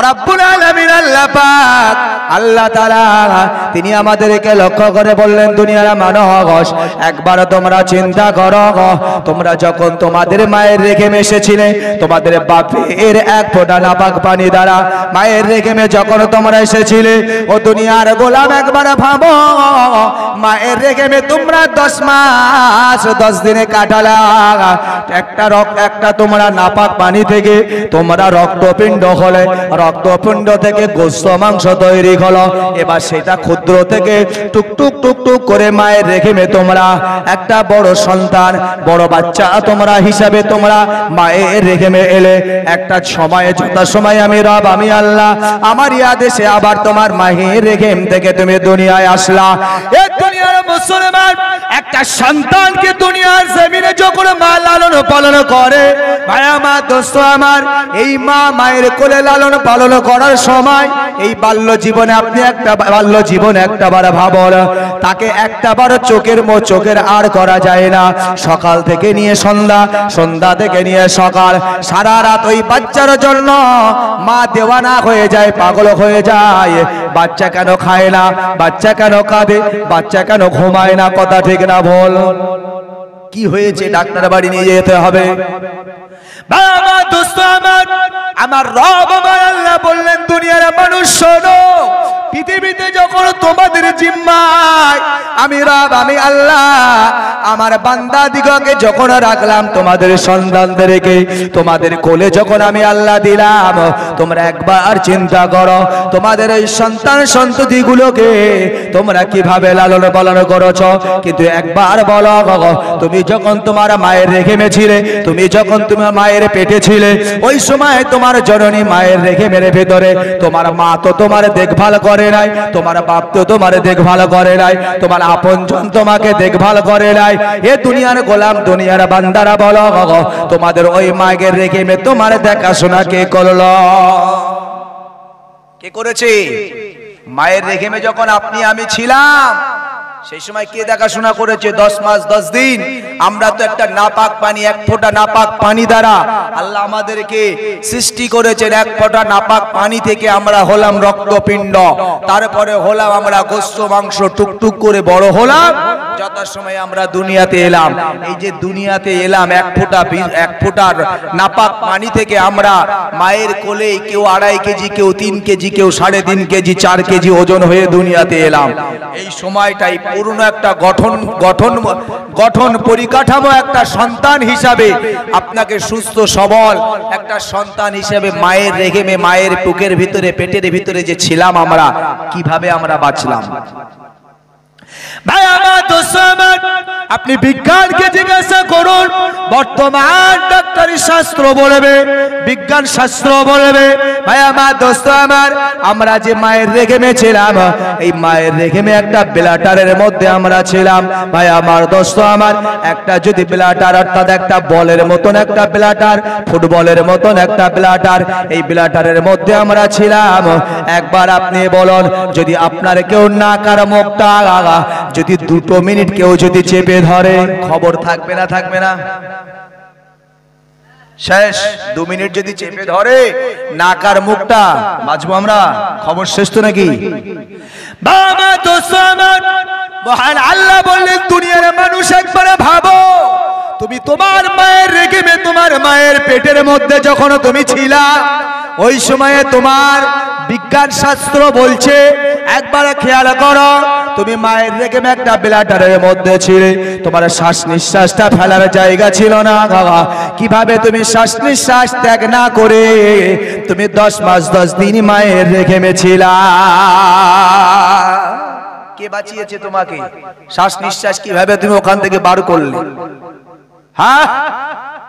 রব্বুল আলামিন আল্লাহ পাক আল্লাহ তাআলা তিনি আমাদেরকে লক্ষ্য করে বললেন, দুনিয়ার মানুষ একবার তোমরা চিন্তা করো, তোমরা যখন তোমাদের মায়ের রেখে এসেছিলে, তোমাদের বাপের এক ফোঁটা নাপাক পানি দ্বারা মায়ের রেখে যখন তোমরা এসেছিলে, ও দুনিয়ার গোলাম একবার ভাবো, মায়ের রেখে তোমরা 10 মাস 10 দিনে কাটালা, একটা তোমরা নাপাক পানি থেকে তোমরা রক্তপিণ্ড হলে, রক্তপিণ্ড থেকে গোস্ত মাংস তৈরি হলো, এবার সেটা ক্ষুদ্র থেকে টুকটুক টুকটুক করে মায়ের রেখে তোমরা একটা বড় সন্তান, বড় বাচ্চা তোমরা হিসাবে তোমরা মায়ের রেখে এলে, একটা সময়ে যথা সময় আমি রব আমি আল্লাহ আমার আদেশে আবার তোমার মায়ের রেখে থেকে তুমি দুনিয়ায় আসলা। এই দুনিয়ার মুসলমান একটা সন্তানকে দুনিয়ার জমিনে যখন মা লালন পালন করে, ভাই আমার দোস্ত আমার, এই মা মায়ের কোলে লালন পালন করার সময় এই বাল্য জীবনে আপনি একটাবার ভাবুন, তাকে একটাবার চোখের আর করা যায় না। সকাল থেকে নিয়ে সন্ধ্যা থেকে নিয়ে সকাল, সারা রাত ওই বাচ্চার জন্য মা দেওয়ানা হয়ে যায়, পাগল হয়ে যায়। বাচ্চা কেন খায় না, বাচ্চা কেন কাঁদে, বাচ্চা কেন ঘুমায় না, কথা ঠিক না বল? কি হয়েছে? ডাক্তার বাড়ি নিয়ে যেতে হবে। বাবা দোস্ত আমার রব আমার আল্লাহ বললেন, দুনিয়ার মানুষ শোনো, পৃথিবীতে যখন তোমাদের জিম্মায় আমি রব আমি আল্লাহ আমার বান্দা দিগকে যখন রাখলাম, তোমাদের সন্তানদেরকে তোমাদের কোলে যখন আমি আল্লাহ দিলাম, তোমরা একবার চিন্তা করো তোমাদের এই সন্তান সন্ততিগুলোকে তোমরা কিভাবে লালন পালন করেছ। কিন্তু একবার বলো, তুমি যখন তোমার মায়ের রেখে ছিলে, তুমি যখন তোমার মায়ের পেটে ছিলে, ওই সময় তোমার জননী মায়ের রেখে মেরে ভেতরে তোমার মা তো তোমার দেখভাল করে নাই, তোমার বাপ তো তোমার দেখভাল করে নাই, তোমার আপনজন তোমাকে দেখভাল করে নাই। এ দুনিয়ার গোলাম দুনিয়ার বান্দারা বলো, তোমাদের ওই মায়ের রেখে মে তোমার দেখাশোনা কে করলো? কে করেছে? মায়ের রেখে মে যখন আপনি আমি ছিলাম, সেই সময় কে দেখাশোনা করেছে? 10 মাস 10 দিন। আমরা তো একটা নাপাক পানি, এক ফোঁটা নাপাক পানি দ্বারা আল্লাহ আমাদেরকে সৃষ্টি করেছেন। এক ফোঁটা নাপাক পানি থেকে আমরা হলাম রক্তপিণ্ড, তারপরে হলাম আমরা গোস্ত মাংস, টুকটুক করে বড় হলাম। যত সময় আমরা দুনিয়াতে এলাম, এই যে দুনিয়াতে এলাম এক ফোঁটার নাপাক পানি থেকে আমরা মায়ের কোলে কেউ 2.5 কেজি, কেউ 3 কেজি, কেউ 3.5 কেজি, 4 কেজি ওজন হয়ে দুনিয়াতে এলাম। এই সময়টাই পূর্ণ একটা গঠন পরিকাঠামো একটা সন্তান হিসাবে আপনাকে সুস্থ সবল একটা সন্তান হিসাবে মায়ের রেখে মায়ের বুকের ভিতরে পেটের ভিতরে যে ছিলাম, আমরা কিভাবে আমরা বাঁচলাম? ভাই আমার দোস্ত আমার, আপনি বিজ্ঞানকে জিজ্ঞাসা করুন, বর্তমান ডাক্তারি শাস্ত্র বলবে, বিজ্ঞান শাস্ত্র বলবে, ভাই আমার দোস্ত আমার, আমরা যে মায়ের রেখে ছিলাম, এই মায়ের রেখে একটা ব্লাডারের মধ্যে আমরা ছিলাম। ভাই আমার দোস্ত আমার, একটা যদি ব্লাডার, অর্থাৎ একটা বলের মতন একটা ব্লাডার, ফুটবলের মতন একটা ব্লাডার, এই ব্লাডারের মধ্যে আমরা ছিলাম। একবার আপনি বলুন, যদি আপনার কেউ নাকার মুখটা যদি 2 মিনিট কেউ যদি চেপে ধরে, খবর থাকবে না? থাকবে না? শেষ। 2 মিনিট যদি চেপে ধরে নাকার মুখটা, বাঁচবো আমরা? খবর শেষ তো নাকি? বাবা দোস্ত আমার, মহান আল্লাহ বললেন, দুনিয়ার মানুষ একবার ভাবো, তুমি তোমার মায়ের রেখে তোমার মায়ের পেটের মধ্যে যখন তুমি ছিলা, ওই সময়ে তোমার বিজ্ঞান শাস্ত্র বলছে, একবার খেয়াল করো, তুমি মায়ের রেখে একটা ব্লাডারের মধ্যে ছিলে, তোমার শ্বাস নিঃশ্বাসটা ফেলার জায়গা ছিল না। কিভাবে তুমি শ্বাস নিঃশ্বাস ত্যাগ না করে তুমি 10 মাস 10 দিন মায়ের রেখে ছিলা? কে বাঁচিয়েছে তোমাকে? শ্বাস নিঃশ্বাস কিভাবে তুমি ওখান থেকে বার করলে? হ্যাঁ,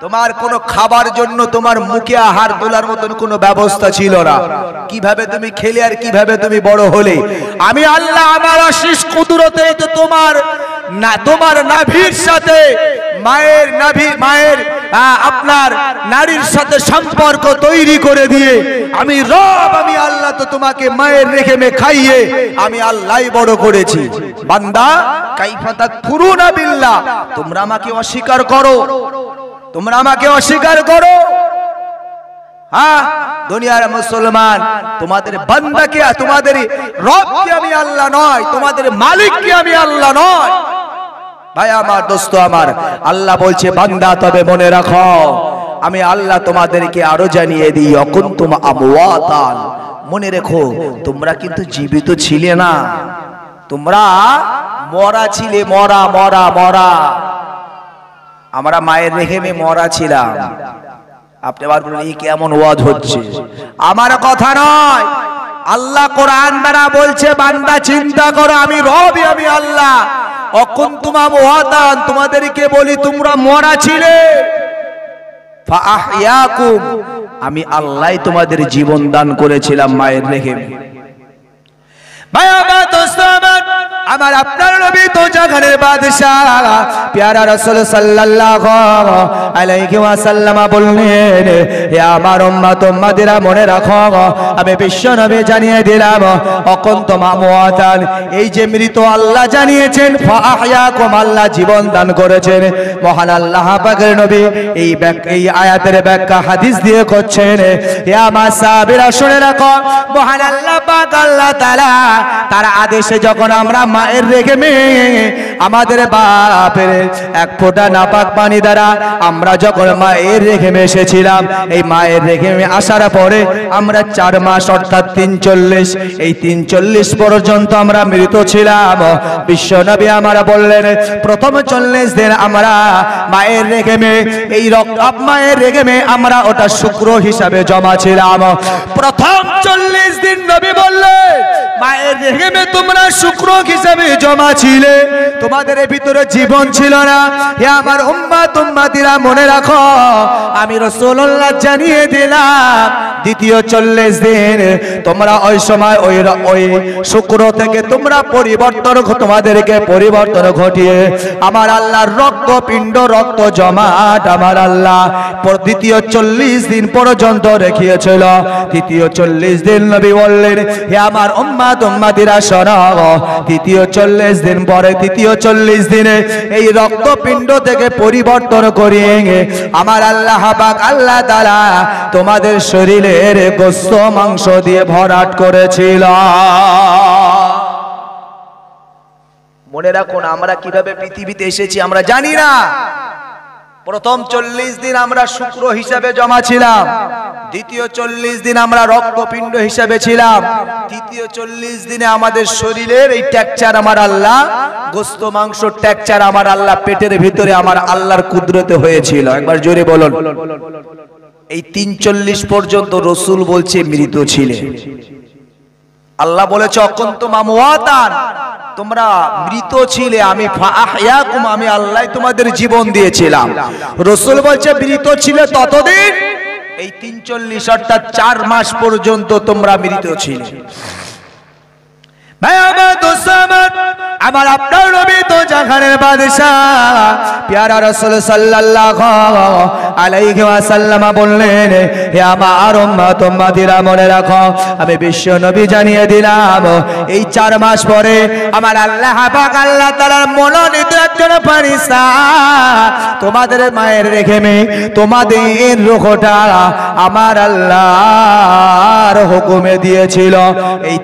তোমার কোনো খাবার জন্য তোমার মুখে আহার তোলার মতন কোনো ব্যবস্থা ছিল না। কিভাবে তুমি খেলে আর কিভাবে তুমি বড় হলে? আমি আল্লাহ আমার অশেষ কুদরতে তো তোমার নাভির সাথে মায়ের আপনার নারীর সাথে সম্পর্ক তৈরি করে দিয়ে আমি রব আমি আল্লাহ তো তোমাকে মায়ের রেখে খাইয়ে আমি আল্লাহই বড় করেছি। বান্দা, কাইফা তাকফুরুনা বিল্লাহ, তোমরা আমাকে অস্বীকার করো, তোমরা আমাকে অস্বীকার করো। হ্যাঁ, দুনিয়ার মুসলমান, তোমাদের বান্দাকে, তোমাদের রবকে আমি আল্লাহ নয়, তোমাদের মালিককে আমি আল্লাহ নয়। ভাই আমার, দোস্ত আমার, আল্লাহ বলছে বান্দা তবে মনে রাখো আমি আল্লাহ তোমাদেরকে আরো জানিয়ে দিই, অকুনতুম আমওয়াতান, মনে রেখো তোমরা কিন্তু জীবিত ছিলে না, তোমরা মরা ছিলে, মরা মরা মরা। আমরা মায়ের রেহেমে মরা ছিলাম। আপনি আবার বলেন এই কেমন ওয়াজ হচ্ছে? আমার কথা নয়, আল্লাহ কোরআন দ্বারা বলছে বান্দা চিন্তা করো আমি রব, আমি আল্লাহ। অকুনতুম আমওয়াতান, তোমাদেরকে বলি তোমরা মরা ছিলে, ফাআহইয়াকুম, আমি আল্লাহ তোমাদের জীবন দান করেছিলাম মায়ের রেহেমে। ভাই আমার, দোস্ত আমার, আমার আপনার নবী তো জাহানের বাদশা প্যারা রাসূল সাল্লাল্লাহু আলাইহি ওয়াসাল্লাম বললেন, হে আমার উম্মত উম্মতিরা মনে রাখো আমি বিশ্ব নবী জানিয়ে দিলাম অকুনতুম আমওয়াতান, এই যে মৃত আল্লাহ জানিয়েছেন, ফাআহইয়াকুম, আল্লাহ জীবন দান করেছেন। মহান আল্লাহ পাকের নবী এই আয়াতের ব্যাখ্যা হাদিস দিয়ে করছেন। হে আমার সাহাবীরা শুনে রাখো, মহান আল্লাহ পাক আল্লাহ তাআলা তার আদেশে যখন আমরা মায়ের রেহেমে আমাদের বাপের এক ফোঁটা নাপাক পানি দ্বারা আমরা যখন মায়ের রেহেমে এসেছিলাম, এই মায়ের রেহেমে আসার পরে আমরা 4 মাস অর্থাৎ 340, এই 340 পর্যন্ত আমরা মৃত ছিলাম। বিশ্বনবী আমরা বললেন প্রথম 40 দিন আমরা মায়ের রেহেমে, এই রক্ত মায়ের রেহেমে আমরা ওটা শুক্র হিসাবে জমা ছিলাম। প্রথম 40 দিন নবী বললেন মায়ের রেহেমে তোমরা শুক্র হিসাবে জমা ছিলে, তোমাদের ভিতরে জীবন ছিল না। হে আমার উম্মত উম্মতিরা মনে রাখো আমি রাসূলুল্লাহ জানিয়ে দিলাম দ্বিতীয় 40 দিন তোমরা ওই সময় ওই শুক্র থেকে তোমরা তোমাদেরকে পরিবর্তন ঘটিয়ে আমার আল্লাহর রক্ত পিণ্ড রক্ত জমাট আমার আল্লাহ দ্বিতীয় 40 দিন পর্যন্ত রেখিয়েছিল। তৃতীয় 40 দিন নবী বললেন, হে আমার উম্মত উম্মতিরা শোনো, তৃতীয় 40 দিন পরে তৃতীয় 40 দিনে এই রক্তপিণ্ড থেকে পরিবর্তন করিয়ে আমার আল্লাহ পাক আল্লাহ তাআলা তোমাদের শরীরের গোশত মাংস দিয়ে ভরাট করেছিল। মনে রাখুন আমরা কিভাবে পৃথিবীতে এসেছি আমরা জানি না। প্রথম 40 দিন আমরা শুক্র হিসাবে জমা ছিলাম, দ্বিতীয় 40 দিন আমরা রক্তপিণ্ড হিসাবে ছিলাম, তৃতীয় 40 দিনে আমাদের শরীরের এই টেক্সচার আমার আল্লাহ গোশত মাংস টেক্সচার আমার আল্লাহ পেটের ভিতরে আমার আল্লাহর কুদরতে হয়েছিল। একবার জোরে বলুন। এই 340 পর্যন্ত রাসূল বলছে মৃত ছিলে। আল্লাহ বলেছে অকুনতুম আমওয়াতান, তোমরা মৃত ছিলে, আমি ফাআহইয়াকুম, আমি আল্লাহ তোমাদের জীবন দিয়েছিলাম। রাসূল বলছে মৃত ছিলে ততদিন, এই 340 অর্থাৎ 4 মাস পর্যন্ত তোমরা মৃত ছিলে। ভাই আমার, দোস্ত আমার, আমার আপনার নবী তো জাহানের বাদশা প্যারা রাসূল সাল্লাল্লাহু আলাইহি ওয়াসাল্লাম বললেন, হে আমার উম্মত উম্মতিরা মনে রাখো আমি বিশ্ব নবী জানিয়ে দিলাম এই 4 মাস পরে আমার আল্লাহ পাক আল্লাহ তাআলার মনোনীত একজন ফেরেশতা তোমাদের মায়ের রেহেমে তোমাদের রূহটা আমার আল্লাহর হুকুমে দিয়েছিল। এই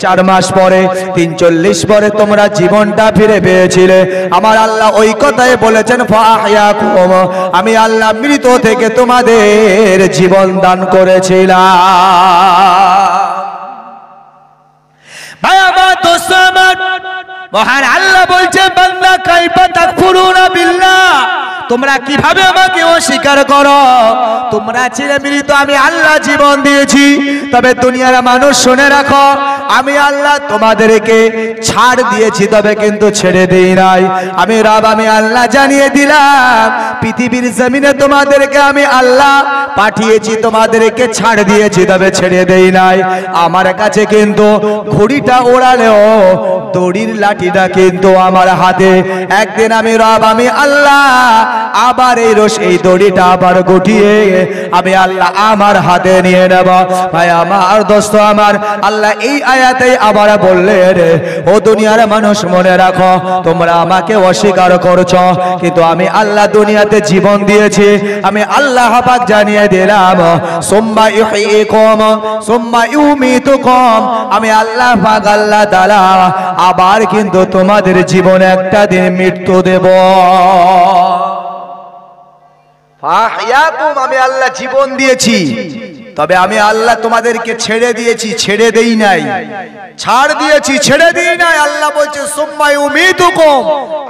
4 মাস পরে 340 পরে তোমরা জীবনটা ফিরে পেয়েছিলে। আমার আল্লাহ ওই কথাই বলেছেন ফাআহইয়াকুম, আমি আল্লাহ মৃত থেকে তোমাদের জীবন দান করেছিলাম। ভাই আমার, দোস্ত আমার, মহান আল্লাহ বলছে বান্দা কাইফা তাকফুরুনা বিল্লাহ, তোমরা কিভাবে আমাকে অস্বীকার করো? তোমরা ছিলে মৃত, আমি আল্লাহ জীবন দিয়েছি। তবে দুনিয়ার মানুষ শুনে রাখো, আমি আল্লাহ তোমাদেরকে ছাড় দিয়েছি, তবে কিন্তু ছেড়ে দেই নাই। আমি রব, আমি আল্লাহ জানিয়ে দিলাম পৃথিবীর জমিনে তোমাদেরকে আমি আল্লাহ পাঠিয়েছি, তোমাদেরকে ছাড় দিয়েছি, তবে ছেড়ে দেই নাই। আমার কাছে কিন্তু ঘুড়িটা ওড়ালেও দড়ির লাঠিটা কিন্তু আমার হাতে। একদিন আমি রব, আমি আল্লাহ আবার এই দড়িটা আবার গুটিয়ে আমি আল্লাহ আমার হাতে নিয়ে নেব। ভাই আমার, দোস্ত আমার, আল্লাহ এই আয়াতে আবার বললেন, ও দুনিয়ার মানুষ মনে রাখো, তোমরা আমাকে অস্বীকার করছো, কিন্তু আমি আল্লাহ দুনিয়াতে জীবন দিয়েছি। আমি আল্লাহ পাক জানিয়ে দিলাম, সুম্মা ইউহয়িকুম সুম্মা ইউমিতুকুম, আমি আল্লাহ পাক আল্লাহ তাআলা আবার কিন্তু তোমাদের জীবনে একটা দিন মৃত্যু দেব। ফাহইয়াকুম, আমি আল্লাহ জীবন দিয়েছি, তবে আমি আল্লাহ তোমাদেরকে ছেড়ে দিয়েছি, ছেড়ে দেই নাই, ছাড় দিয়েছি, ছেড়ে দিই নাই। আল্লাহ বলছে সুম্মা ইউমিতুকুম,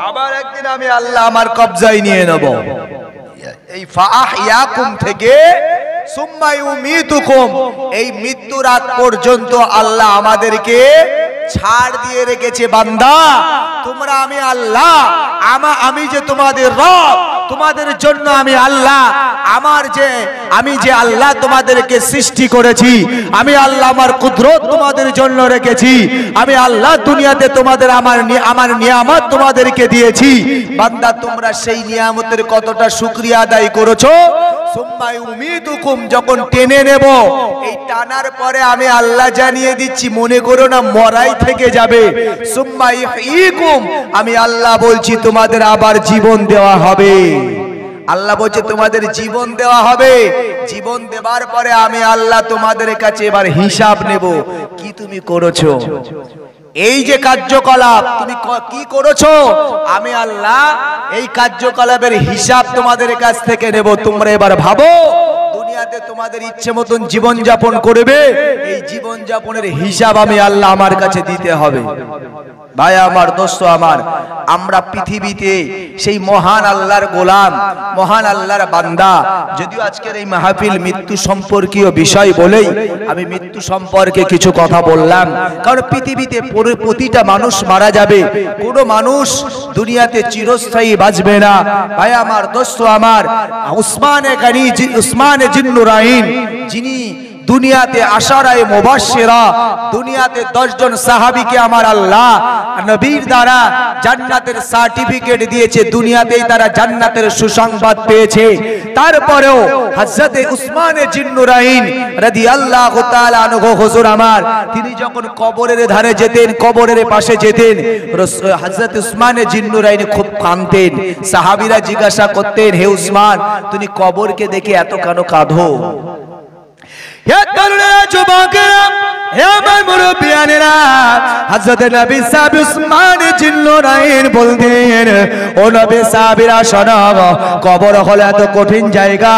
আবার একদিন আমি আল্লাহ আমার কবজায় নিয়ে নেব। এই ফাহইয়াকুম থেকে সুম্মা ইউমিতুকুম, এই মৃত্যুর আগ পর্যন্ত আল্লাহ আমাদেরকে ছাড় দিয়ে রেখেছে। বান্দা তোমরা, আমি আল্লাহ, আমি যে তোমাদের রব, তোমাদের জন্য আমি আল্লাহ, আমি যে আল্লাহ তোমাদেরকে সৃষ্টি করেছি, আমি আল্লাহ আমার কুদরত তোমাদের জন্য রেখেছি, আমি আল্লাহ দুনিয়াতে তোমাদের আমার নিয়ামত তোমাদেরকে দিয়েছি। বান্দা তোমরা সেই নিয়ামতের কতটা শুকরিয়া আদায় করেছো? সুম্মা ইউমিতুকুম, যখন টেনে নেব, এই টানার পরে আমি আল্লাহ জানিয়ে দিচ্ছি, মনে করো না মরাই থেকে যাবে। সুম্মা ইউহয়িকুম, আমি আল্লাহ বলছি তোমাদের আবার জীবন দেওয়া হবে। আল্লাহ বলছে তোমাদের জীবন দেওয়া হবে। জীবন দেবার পরে আমি আল্লাহ তোমাদের কাছে এবার হিসাব নেব, কি তুমি করেছো, এই যে কার্যকলাপ তুমি কি করেছো, আমি আল্লাহ এই কার্যকলাপের হিসাব তোমাদের কাছ থেকে নেব। তোমরা এবার ভাবো, দুনিয়াতে তোমাদের ইচ্ছে মতন জীবন যাপন করবে, এই জীবন যাপনের হিসাব আমি আল্লাহ আমার কাছে দিতে হবে। ভাই আমার, দোস্ত আমার, আমরা পৃথিবীতে সেই মহান আল্লাহর গোলাম, মহান আল্লাহর বান্দা। যদিও আজকের এই মাহফিল মৃত্যু সম্পর্কীয় বিষয় বলেই আমি মৃত্যু সম্পর্কে কিছু কথা বললাম, কারণ পৃথিবীতে প্রতিটা মানুষ মারা যাবে, কোনো মানুষ দুনিয়াতে চিরস্থায়ী বাঁচবে না। ভাই আমার, দোস্ত আমার, উসমানে জিন্নুরাইন, যিনি দুনিয়াতে আশারায়ে মুবাশশিরা, দুনিয়াতে 10 জন সাহাবীকে আমার আল্লাহ নবীর দ্বারা জান্নাতের সার্টিফিকেট দিয়েছে, দুনিয়াতেই তারা জান্নাতের সুসংবাদ পেয়েছে। তারপরেও হযরতে উসমানে জিন্নুরাইন রাদিয়াল্লাহু তাআলা আনহু হুজুর আমার, তিনি যখন কবরের ধারে যেতেন, কবরের পাশে যেতেন, হযরতে উসমানে জিন্নুরাইন খুব কাঁদতেন। সাহাবীরা জিজ্ঞাসা করতেন, হে উসমান, তুমি কবরকে দেখে এত কেন কাঁদো? হযরত নবী সাহাবী উসমানে জিন্নুরাইন বলতেন, ও নবী সাহাবীরা শোনো, কবর হলো এত কঠিন জায়গা,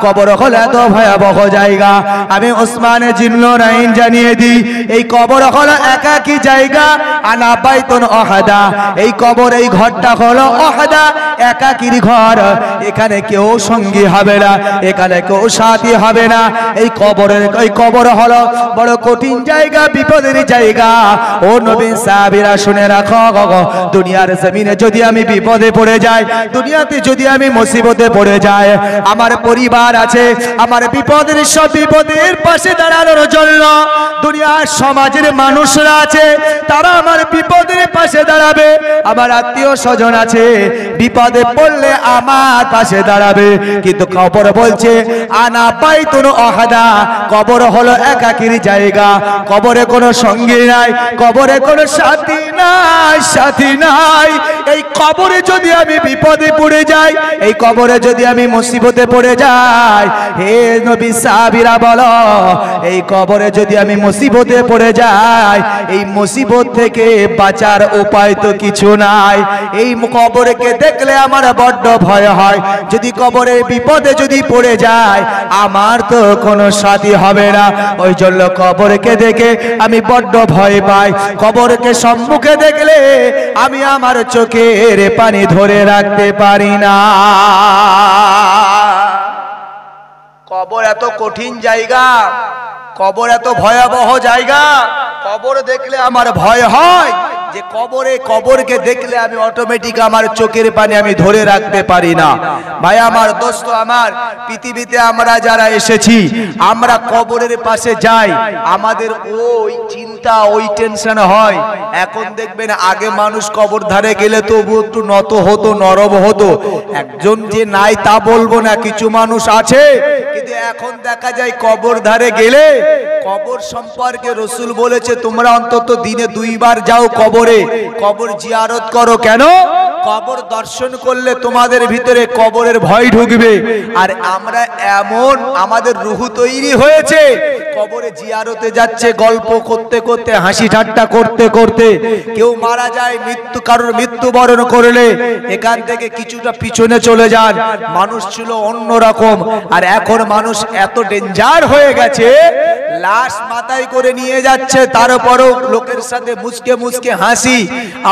কবর হলো এত ভয়াবহ জায়গা। আমি উসমানে জিন্নুরাইন জানিয়ে দিই, এই কবর হলো একাকী জায়গা, আনা বাইতুন ওয়াহদা, এই কবর, এই ঘরটা হলো ওয়াহদা, একাকীর ঘর। এখানে কেউ সঙ্গী হবে না, এখানে কেউ সাথী হবে না। এই কবর হলো বড় কঠিন জায়গা, বিপদের জায়গা। ও নবী সাহাবীরা শুনে রাখো, দুনিয়ার জমিনে যদি আমি বিপদে পড়ে যাই, দুনিয়াতে যদি আমি মুসিবতে পড়ে যাই, আমার পরিবার আছে, আমার বিপদের পাশে দাঁড়ানোর জন্য দুনিয়ার সমাজের মানুষরা আছে, তারা আমার বিপদের পাশে দাঁড়াবে। আমার আত্মীয় স্বজন আছে, বিপদে পড়লে আমার পাশে দাঁড়াবে। কিন্তু কবর বলছে, আনা বাইতুন ওয়াহদা, কবর হলো একাকীর জায়গা, কবরে কোনো সঙ্গী নাই, কবরে কোনো সাথী নাই। এই কবরে যদি আমি বিপদে পড়ে যাই, এই কবরে যদি আমি মুসিবতে পড়ে যাই, হে নবী সাহাবীরা বলো, এই কবরে যদি আমি মুসিবতে পড়ে যাই, এই মুসিবত থেকে বাঁচার উপায় তো কিছু নাই। এই কবরকে দেখলে আমার বড্ড ভয় হয়, যদি কবরের বিপদে যদি পড়ে যায়, আমার তো কোনো সাথী হবে না। ওই জন্য কবরকে দেখে আমি বড্ড ভয় পাই। কবরকে সম্মুখে দেখলে আমি আমার চোখের পানি ধরে রাখতে পারি না। কবর এত কঠিন জায়গা, কবর এত ভয়াবহ জায়গা, কবর দেখলে আমার ভয় হয় যে কবরকে দেখলে আমি অটোমেটিক আমার চোখের পানি আমি ধরে রাখতে পারি না। ভাই আমার, দোস্ত আমার, পৃথিবীতে আমরা যারা এসেছি, আমরা কবরের পাশে যাই, আমাদের ওই চিন্তা, ওই টেনশন হয়। এখন দেখবেন, আগে মানুষ কবর ধারে গেলে তবু একটু নত হতো, নরম হতো। একজন যে নাই তা বলবো না, কিছু মানুষ আছে, কিন্তু এখন দেখা যায় কবর ধারে গেলে কবর সম্পর্কে রাসূল বলেছে তোমরা অন্তত দিনে 2 বার যাও কবরে, কবর জিয়ারত করো। কেন? কবর দর্শন করলে তোমাদের ভিতরে কবরের ভয় ঢুকবে। আর আমরা এমন আমাদের রূহ তৈরি হয়েছে, কবরে জিয়ারতে যাচ্ছে গল্প করতে করতে, হাসি ঠাট্টা করতে করতে। কেউ মারা যায়, কারোর মৃত্যুবরণ করলে এখান থেকে কিছুটা পিছনে চলে যান। মানুষ ছিল অন্যরকম, আর এখন মানুষ এত ডেঞ্জার হয়ে গেছে, লাশ মাথায় করে নিয়ে যাচ্ছে, তারপরও লোকের সাথে মুচকে মুচকে হাসি।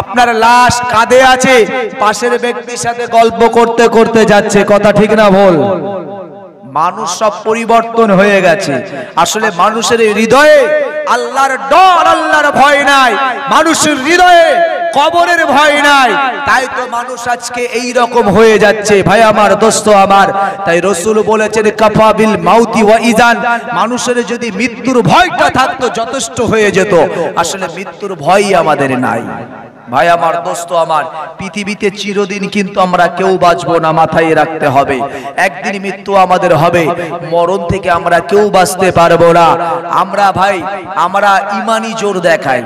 আপনার লাশ কাঁধে আছে, পাশের ব্যক্তির সাথে গল্প করতে করতে যাচ্ছে। কথা ঠিক না ভুল? মানুষ সব পরিবর্তন হয়ে গেছে। আসলে মানুষের হৃদয়ে আল্লাহর ডর, আল্লাহর ভয় নাই। মানুষের হৃদয়ে কবরের ভয় নাই, তাই তো মানুষ আজকে এই রকম হয়ে যাচ্ছে। ভাই আমার, দোস্ত আমার, তাই রাসূল বলেছেন কাফা বিল মাউতি ওয়া ইজান, মানুষের যদি মৃত্যুর ভয়টা থাকতো যথেষ্ট হয়ে যেত। আসলে মৃত্যুর ভয়ই আমাদের নাই। ভাই আমার, দোস্ত আমার, পৃথিবীতে চিরদিন কিন্তু আমরা কেউ বাঁচবো না, মাথায় রাখতে হবে। একদিন মৃত্যু আমাদের হবে, মরণ থেকে আমরা কেউ বাঁচতে পারবো না। আমরা ভাই, আমরা ইমানি জোর দেখাই,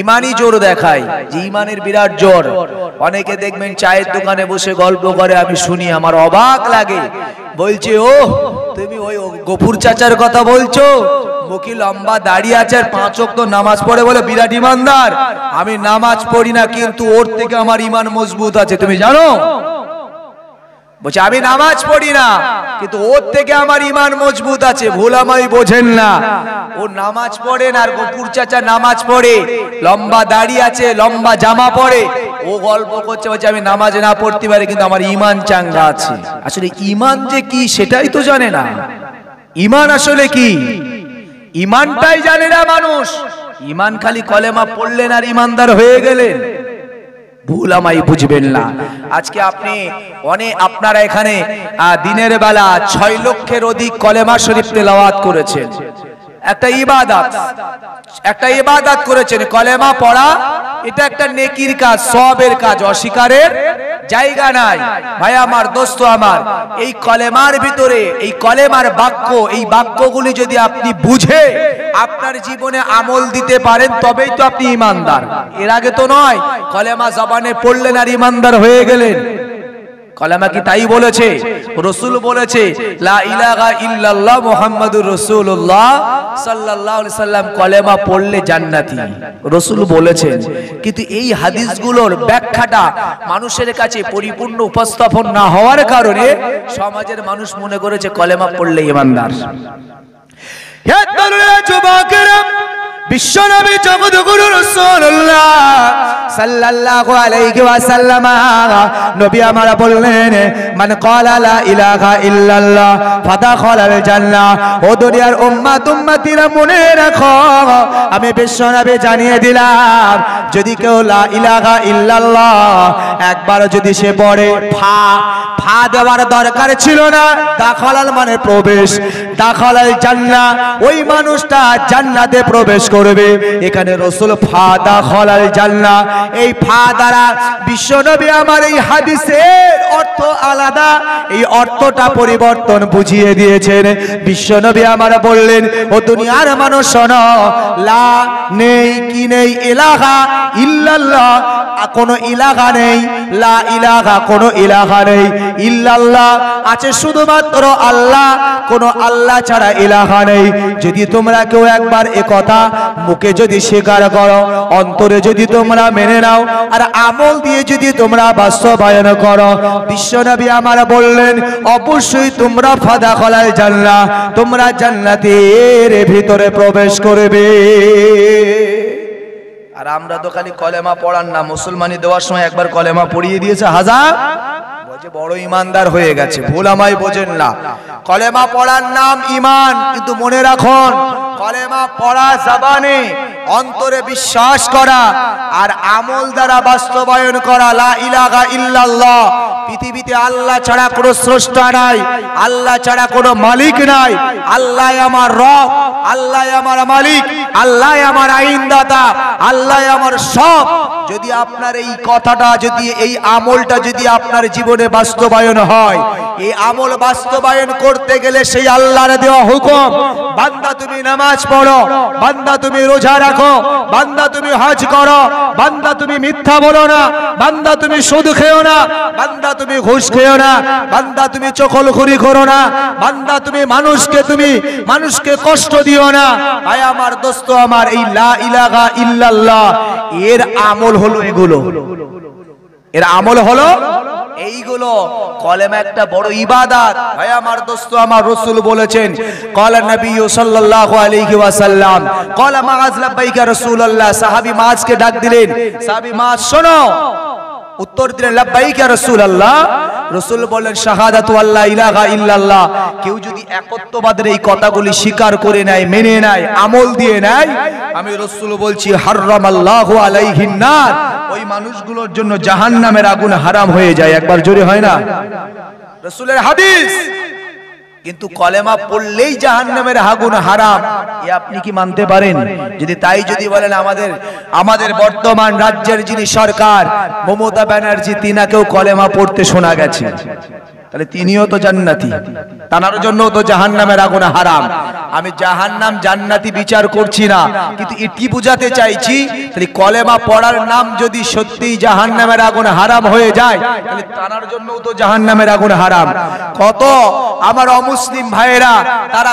ইমানি জোর দেখাই যে ইমানের বিরাট জোর। অনেকে দেখবেন চায়ের দোকানে বসে গল্প করে, আমি শুনি, আমার অবাক লাগে। বলছে, ও তুমি ওই গফুর চাচার কথা বলছো, মুখে লম্বা দাঁড়িয়ে আছে, 5 ওয়াক্ত নামাজ পড়ে, বলে বিরাট ইমানদার। আমি নামাজ পড়ি না, কিন্তু ওর থেকে আমার ইমান মজবুত আছে, তুমি জানো? বলছে আমি নামাজ পড়ি না, কিন্তু ওর থেকে আমার ইমান মজবুত আছে। ভুল আমায় বোঝেন না, ও নামাজ পড়ে না, আর গফুর চাচা নামাজ পড়ে, লম্বা দাড়ি আছে, লম্বা জামা পরে, ও গল্প করছে, বলছে আমি নামাজ না পড়তে পারি, কিন্তু আমার ইমান চাঙ্গা আছে। আসলে ইমান যে কি সেটাই তো জানে না। ইমান আসলে কি, ইমানটাই জানে না মানুষ। ইমান খালি কলেমা পড়লেন আর ইমানদার হয়ে গেলেন, ভুল আমায় বুঝবেন না। আজকে আপনি আপনারা এখানে দিনের বেলা 6 লক্ষের অধিক কলেমা শরীফ তেলাওয়াত করেছেন। একটা ইবাদত করেছেন, কলেমা পড়া, এটা একটা নেকির কাজ, সওয়াবের কাজ, অস্বীকারের জায়গা নাই। ভাই আমার, দোস্ত আমার, এই কলেমার ভিতরে, এই কলেমার বাক্য, এই বাক্যগুলি যদি আপনি বুঝে আপনার জীবনে আমল দিতে পারেন, তবেই তো আপনি ইমানদার। এর আগে তো নয়, কলেমা জবানে পড়লেন আর ইমানদার হয়ে গেলেন। কলেমা কি তাই বলেছে? রাসূল বলেছে লা ইলাহা ইল্লাল্লাহ মুহাম্মাদুর রাসূলুল্লাহ সাল্লাল্লাহু আলাইহি সাল্লাম কলেমা পড়লে জান্নাতি, রাসূল বলেছেন। কিন্তু এই হাদিসগুলোর ব্যাখ্যাটা মানুষের কাছে পরিপূর্ণ উপস্থাপন না হওয়ার কারণে সমাজের মানুষ মনে করেছে কলেমা পড়লে ঈমানদার। হে তরুণ যুবকেরা, বিশ্বনবী জগৎগুরু রাসূলুল্লাহ সাল্লাল্লাহু আলাইহি ওয়াসাল্লাম নবী আমার বললেন, মান ক্বালা লা ইলাহা ইল্লাল্লাহ ফাদাখালাল জান্নাহ। ও দুনিয়ার উম্মতিরা মনে রাখো, আমি বিশ্বনবী জানিয়ে দিলাম, যদি কেউ লা ইলাহা ইল্লাল্লাহ একবার যদি সে পড়ে, ফা দেওয়ার দরকার ছিল না, দাখালাল মানে প্রবেশ, দাখালাল জান্নাহ, ওই মানুষটা জান্নাতে প্রবেশ করবে। এখানে রাসূল ফা দাখালাল জান্নাহ, এই ফা দ্বারা বিশ্বনবী আমার এই হাদিসের অর্থ আলাদা, এই অর্থটা পরিবর্তন বুঝিয়ে দিয়েছেন। বিশ্বনবী আমার বললেন, ও দুনিয়ার মানুষ শোনো, লা নেই, কি নেই, ইলাহা ইল্লাল্লাহ, কোনো ইলাহা নেই, লা ইলাহা কোনো ইলাহা নেই, ইল্লাল্লাহ আছে শুধুমাত্র আল্লাহ, কোনো আল্লাহ ছাড়া ইলাহা নেই। যদি তোমরা কেউ একবার এ কথা মুখে যদি স্বীকার করো, অন্তরে যদি তোমরা মেনে নাও, আর আমল দিয়ে যদি তোমরা বাস্তবায়ন করো, বিশ্বনবী আমার বললেন, অবশ্যই তোমরা ফাদাখালাল জান্নাহ, তোমরা জান্নাতের ভিতরে প্রবেশ করবে। আর আমরা তো খালি কলেমা পড়ার না, মুসলমানি দেওয়ার সময় একবার কলেমা পড়িয়ে দিয়েছে, হাজার বলছে বড় ইমানদার হয়ে গেছে। ভুল আমায় বোঝেন না, কলেমা পড়ার নাম ইমান, কিন্তু মনে রাখুন কলেমা পড়া জবানে অন্তরে বিশ্বাস করা আর আমল দ্বারা বাস্তবায়ন করা লা ইলাহা ইল্লাল্লাহ। পৃথিবীতে আল্লাহ ছাড়া কোনো স্রষ্টা নাই, আল্লাহ ছাড়া কোনো মালিক নাই, আল্লাহ আমার রব, আল্লাহ আমার মালিক, আল্লাহ আমার আইনদাতা, আল্লাহ আমার সব। যদি আপনার এই কথাটা, যদি এই আমলটা যদি আপনার জীবনে বাস্তবায়ন হয়, এই আমল বাস্তবায়ন করতে গেলে সেই আল্লাহর দেওয়া হুকুম, বান্দা তুমি নামাজ পড়ো, বান্দা তুমি রোজা রাখো, বান্দা তুমি হজ করো, বান্দা তুমি মিথ্যা বলো না, বান্দা তুমি সুদ খেও না, বান্দা তুমি ঘুষ খেও না, বান্দা তুমি চকলখুরি করো না, বান্দা তুমি মানুষকে কষ্ট দিও না। ভাই আমার, দোস্ত আমার, এই লা ইলাহা ইল্লাল্লাহ এর আমল হলো এগুলো, এর আমল হলো এইগুলো। কলেমা একটা বড় ইবাদত। ভাই আমার, দোস্ত আমার, রাসূল বলেছেন, ক্বালা নবী সাল্লাল্লাহু আলাইহি ওয়াসাল্লাম, ক্বালা মাআজ লাব্বাইকা রাসূলুল্লাহ। সাহাবী মাআজকে ডাক দিলেন, সাহাবী মাআজ শোনো। উত্তর দিলেন, লাব্বাইকা রাসূলুল্লাহ। রাসূল বলেন, শাহাদাতু আল্লা ইলাহা ইল্লাল্লাহ। কেউ যদি একত্ববাদের এই কথাগুলি স্বীকার করে নেয়, মেনে নেয়, আমল দিয়ে নেয়, আমি রাসূল বলছি হারামাল্লাহু আলাইহিন নার, ওই মানুষগুলোর জন্য জাহান্নামের আগুন হারাম হয়ে যায়। একবার জোরে হয় না? রাসূলের হাদিস। কিন্তু কলেমা পড়লেই জাহান্নামের আগুন হারাম, এ আপনি কি মানতে পারেন? যদি তাই যদি বলেন, আমাদের বর্তমান রাজ্যের যিনি সরকার মমতা ব্যানার্জি, তিনাকেও কলেমা পড়তে শোনা গেছে, তাহলে তিনিও তো জান্নাতি, তার জন্য তো জাহান্নামের আগুন হারাম। আমি জাহান্নাম জান্নাতি বিচার করছি না, কিন্তু এটি বুঝাতে চাইছি, তাহলে কলেমা পড়ার নাম যদি সত্যি জাহান্নামের আগুন হারাম হয়ে যায়, তাহলে তার জন্য তো জাহান্নামের আগুন হারাম। কত আমার অমুসলিম ভাইয়েরা তারা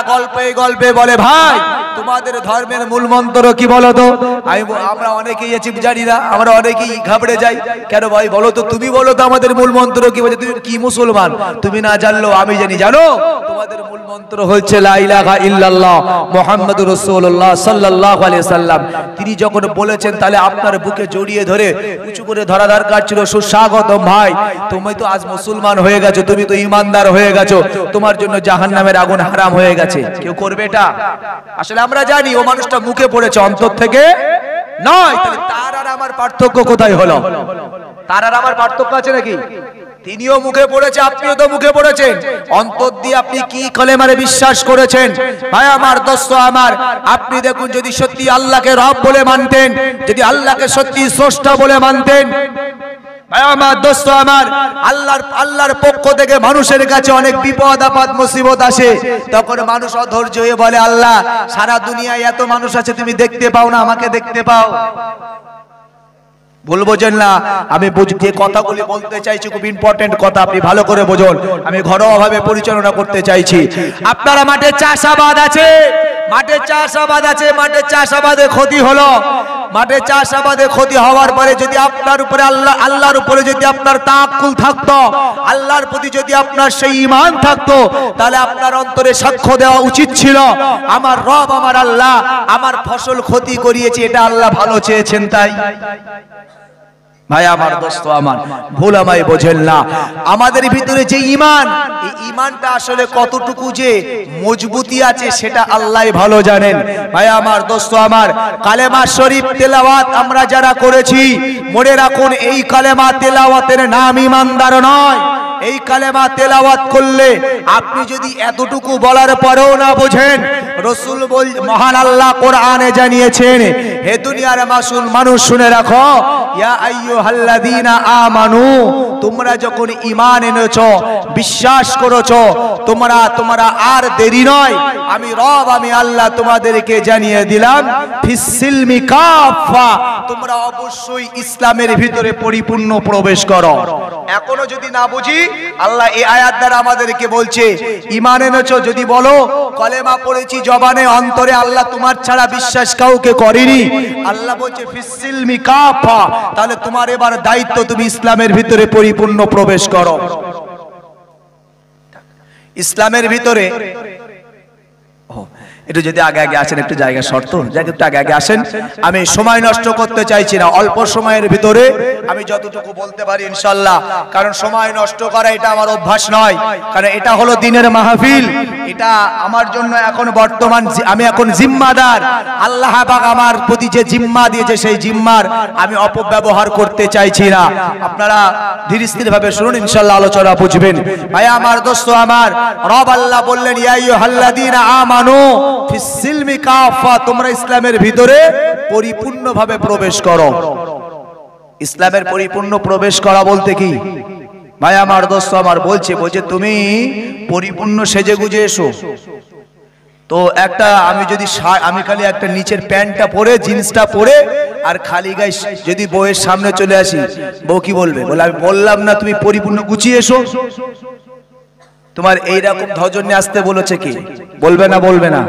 গল্পে বলে, ভাই তোমাদের ধর্মের মূল মন্ত্র কি বলো তো? আমরা অনেকেই আছি জানি না, আমরা অনেকেই ঘাবড়ে যাই। কেন ভাই বলো তো, তুমি বলো তো আমাদের মূল মন্ত্র কি? বলে তুমি কি মুসলমান, তুমি না জানলো আমি জানি। জানো তোমাদের মূল মন্ত্র হচ্ছে লা ইলাহা ইল্লাল্লাহ মুহাম্মাদুর রাসূলুল্লাহ সাল্লাল্লাহু আলাইহি সাল্লাম। তিনি যখন বলেছেন, তাহলে আপনার বুকে জড়িয়ে ধরে উঁচু করে ধরা দরকার ছিল, সুস্বাগতম ভাই, তুমি তো আজ মুসলমান হয়ে গেছো, তুমি তো ঈমানদার হয়ে গেছো, তোমার জন্য জাহান্নামের আগুন হারাম হয়ে গেছে। কেউ করবে এটা? আসলে আমরা জানি ও মানুষটা মুখে পড়েছে, অন্তর থেকে নয়। তাহলে তার আর আমার পার্থক্য কোথায় হলো? তার আর আমার পার্থক্য আছে নাকি? তিনিও মুখে পড়েছে, আপনিও তো মুখে পড়েছেন। অন্তর দিয়ে আপনি কি কলেমারে বিশ্বাস করেছেন? ভাই আমার, দোস্ত আমার, আপনি দেখুন, যদি সত্যি আল্লাহকে রব বলে মানতেন, যদি আল্লাহকে সত্যি স্রষ্টা বলে মানতেন, ভাই আমার, দোস্ত আমার, আল্লাহর পক্ষ থেকে মানুষের কাছে অনেক বিপদ আপদ মুসিবত আসে, তখন মানুষ অধৈর্য হয়ে বলে, আল্লাহ সারা দুনিয়ায় এত মানুষ আছে, তুমি দেখতে পাও না, আমাকে দেখতে পাও। ভুল বোঝেন না, আমি যে কথাগুলি বলতে চাইছি খুব ইম্পর্টেন্ট কথা, আপনি ভালো করে বুঝুন। আমি ঘরোয়াভাবে পরিচালনা করতে চাইছি। আপনারা মাঠে চাষাবাদ আছে, মাঠে চাষাবাদে ক্ষতি হলো, মাঠে চাষাবাদে ক্ষতি হওয়ার পরে যদি আপনার উপরে আল্লাহর উপরে যদি আপনার তাওয়াক্কুল থাকতো, আল্লাহর প্রতি যদি আপনার সেই ঈমান থাকতো, তাহলে আপনার অন্তরে সাক্ষ্য দেওয়া উচিত ছিল, আমার রব, আমার আল্লাহ আমার ফসল ক্ষতি করিয়েছে, এটা আল্লাহ ভালো চেয়েছেন তাই। ভাই আমার, দোস্ত আমার, ভুল আমায় বোঝেন না। আমাদের ভিতরে যে ঈমান, এই ঈমানটা আসলে কতটুকু যে মজবুতি আছে সেটা আল্লাহই ভালো জানেন। ভাই আমার, দোস্ত আমার, কালেমা শরীফ তেলাওয়াত আমরা যারা করেছি, মনে রাখুন এই কালেমা তেলাওয়াতের নাম ঈমানদার নয়। এই কালেমা তেলাওয়াত করলে আপনি যদি এতটুকু বলার পরেও না বোঝেন, রাসূল মহান আল্লাহ কোরআনে জানিয়েছেন, হে দুনিয়ার মানুষ শুনে রাখো, ইয়া আইয়ুহাল্লাযীনা আমানু, তোমরা যখন ঈমান এনেছো, বিশ্বাস করেছো, তোমরা আর দেরি নয়, আমি রব, আমি আল্লাহ তোমাদেরকে জানিয়ে দিলাম, ফিসসিলমি কাফা, তোমরা অবশ্যই ইসলামের ভিতরে পরিপূর্ণ প্রবেশ করো। এখনো যদি না বুঝি, আল্লাহ এই আয়াত দ্বারা আমাদেরকে বলছে, ঈমান এনেছো যদি বলো, কলেমা পড়েছি জবানে, অন্তরে আল্লাহ তোমার ছাড়া বিশ্বাস কাউকে করেনি, আল্লাহ বলছে ফিসসিলমি কাফা, তাহলে তোমার এবার দায়িত্ব, তুমি ইসলামের ভিতরে পরিপূর্ণ প্রবেশ করো। ইসলামের ভিতরে একটু যদি আগে আসেন, একটু জায়গা শর্ত, একটু আগে আসেন। আমি সময় নষ্ট করতে চাইছি না, অল্প সময়ের ভিতরে আমি যতটুকু বলতে পারি ইনশাআল্লাহ, কারণ সময় নষ্ট করা এটা আমার অভ্যাস নয়, কারণ এটা হলো দিনের মাহফিল। এটা আমার জন্য এখন বর্তমান আমি এখন জিম্মাদার। আল্লাহ পাক আমার প্রতি যে জিম্মা দিয়েছে সেই জিম্মার আমি অপব্যবহার করতে চাইছি না। আপনারা ধীর স্থির ভাবে শুনুন, ইনশাআল্লাহ আলোচনা বুঝবেন। ভাই আমার, দোস্ত আমার, রব আল্লাহ বললেন ইয়া আইয়ুহাল্লাযীনা আমানু ফিস সিলমি কাফা, তোমরা ইসলামের ভিতরে পরিপূর্ণভাবে প্রবেশ করো। ইসলামের পরিপূর্ণ প্রবেশ করা বলতে কি? ভাই আমার, দোস্ত আমার, বলছে তুমি পরিপূর্ণ সেজে গুজে এসো। তো একটা আমি খালি একটা নিচের প্যান্টটা পরে, জিন্সটা পরে আর খালি গায়ে যদি বউয়ের সামনে চলে আসি, বউ কি বলবে? বলে আমি বললাম না তুমি পরিপূর্ণ গুছিয়ে এসো। তোমার এইরকম ধজন নিয়ে আসতে বলেছে কি? বলবে না? বলবে না।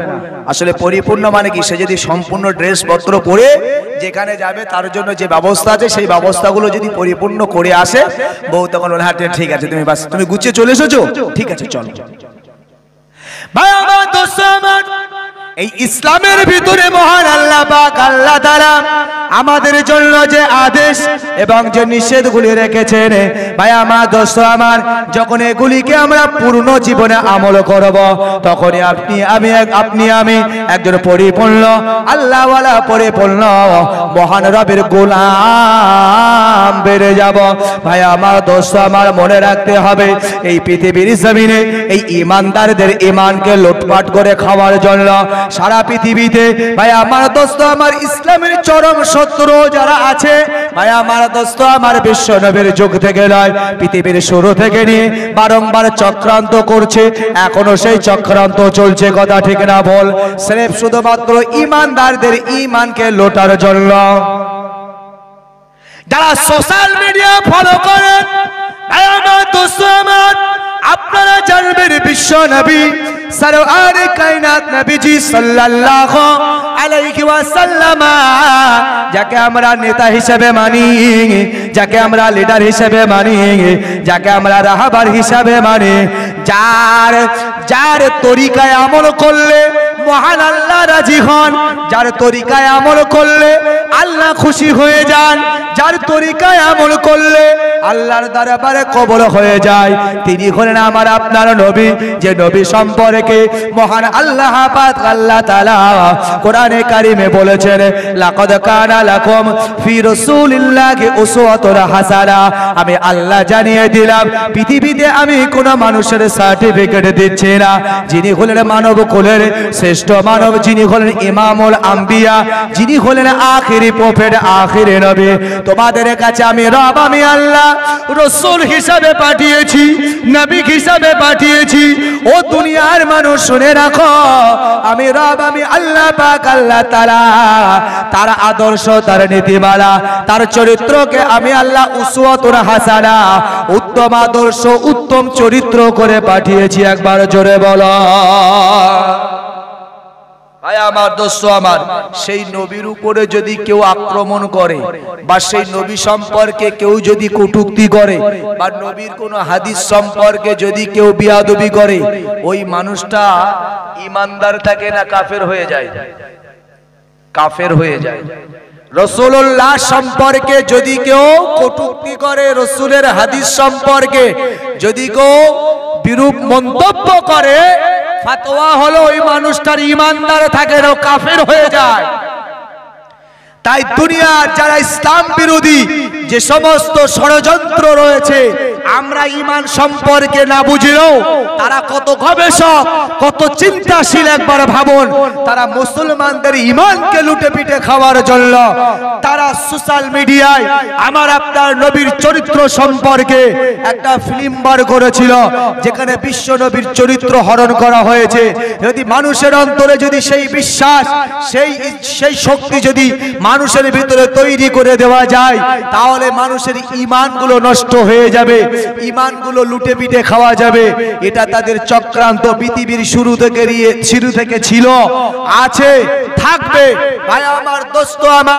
আসলে পরিপূর্ণ মানে কি? সে যদি সম্পূর্ণ ড্রেস পত্র পরে যেখানে যাবে তার জন্য যে ব্যবস্থা আছে সেই ব্যবস্থাগুলো যদি পরিপূর্ণ করে আসে, বউ তখন বলে হ্যাঁ ঠিক আছে, তুমি গুছিয়ে চলে এসেছো, ঠিক আছে চলো। ভাই আমার, দোস্ত আমার, এই ইসলামের ভিতরে মহান আল্লাহ পাক আল্লাহ তাআলা আমাদের জন্য যে আদেশ এবং যে নিষেধগুলি রেখেছেন, ভাই আমার, দোস্ত আমার, যখন এগুলিকে আমরা পূর্ণ জীবনে আমল করব, তখনই আপনি আমি একজন পরিপূর্ণ আল্লাহওয়ালা, পরিপূর্ণ মহান রবের গোলাম বেড়ে যাব। ভাই আমার, দোস্ত আমার, মনে রাখতে হবে এই পৃথিবীর জমিনে এই ইমানদারদের ইমানকে লুটপাট করে খাওয়ার জন্য সারা পৃথিবীতে, ভাই আমার, দোস্ত আমার, ইসলামের চরম শত্রু যারা আছে, ভাই আমার, দোস্ত আমার, বিশ্ব নবীর যুগ থেকে নয়, পৃথিবীর শুরু থেকে নিয়ে বারংবার চক্রান্ত করছে, এখনো সেই চক্রান্ত চলছে। কথা ঠিক না বল? স্রেফ শুধুমাত্র ইমানদারদের ইমানকে লোটার জন্য। যারা সোশ্যাল মিডিয়া ফলো করেন, ভাই আমার, দোস্ত আমার, আপনারা জানবেন বিশ্ব নবী সরওয়ারে কায়নাত নবীজি সাল্লাল্লাহু আলাইহি ওয়াসাল্লাম, যাকে আমরা নেতা হিসেবে মানি, যাকে আমরা লিডার হিসেবে মানি, যাকে আমরা রাহবার হিসেবে মানি, যার তরিকায় আমল করলে মহান আল্লাহ রাজি হন, যার তরিকায় আমল করলে আল্লাহ খুশি হয়ে যান, যার তরিকায় আমল করলে আল্লাহর দরবারে কবুল হয়ে যায়, তিনি হলেন আমার আপনার নবী। যে নবী সম্পর্কে মহান আল্লাহ পাক আল্লাহ তাআলা কোরআনে কারিমে বলেছেন, লাকাদ কানা লাকুম ফি রাসূলিল্লাহি উসওয়াতুন হাসানা। আমি আল্লাহ জানিয়ে দিলাম, পৃথিবীতে আমি কোন মানুষের সার্টিফিকেট দিচ্ছি না, যিনি হলেন মানব কুলের শ্রেষ্ঠ মানব, যিনি হলেন ইমামুল আম্বিয়া, যিনি হলেন আখিরি প্রফেট, আখিরি নবী, তোমাদের কাছে আমি রব, আমি আল্লাহ রাসূল হিসাবে পাঠিয়েছি, নবী হিসাবে পাঠিয়েছি। ও দুনিয়ার মানুষ শুনে রাখো, আমি রব, আমি আল্লাহ পাক আল্লাহ তাআলা তার আদর্শ, তার নীতিমালা, তার চরিত্রকে আমি আল্লাহ উসওয়াতুন হাসানা, উত্তম আদর্শ, উত্তম চরিত্র করে পাঠিয়েছি। একবার জোরে বলো। ভাই আমার, দোস্ত আমার, সেই নবীর উপরে যদি কেউ আক্রমণ করে বা সেই নবী সম্পর্কে কেউ যদি কটূক্তি করে বা নবীর কোন হাদিস সম্পর্কে যদি কেউ বিয়াদবি করে, ওই মানুষটা ইমানদার থাকে না কাফের হয়ে যায়? কাফের হয়ে যায়। রাসূলুল্লাহ সম্পর্কে যদি কেউ কটূক্তি করে, রাসূলের হাদিস সম্পর্কে যদি কেউ বিরূপ মন্তব্য করে, ফতোয়া হলো ওই মানুষটার ইমানদার থাকে না, কাফের হয়ে যায়। তাই দুনিয়ার যারা ইসলাম বিরোধী যে সমস্ত ষড়যন্ত্র রয়েছে, আমরা ঈমান সম্পর্কে না বুঝলেও তারা কত গবেষক, কত চিন্তাশীল, একবার ভাবুন। তারা মুসলমানদের ঈমানকে লুটে পিটে খাওয়ার জন্য তারা সোশ্যাল মিডিয়ায় আমার আপনার নবীর চরিত্র সম্পর্কে একটা ফিল্ম বার করেছিল, যেখানে বিশ্ব নবীর চরিত্র হরণ করা হয়েছে। যদি মানুষের অন্তরে যদি সেই বিশ্বাস, সেই শক্তি যদি মানুষের ভিতরে তৈরি করে দেওয়া যায়, তাহলে মানুষের ঈমানগুলো নষ্ট হয়ে যাবে, ঈমানগুলো লুটে পিটে খাওয়া যাবে। এটা তাদের চক্রান্ত, পৃথিবীর শুরু থেকে ছিল, আছে, থাকবে। ভাই আমার, দোস্ত আমার।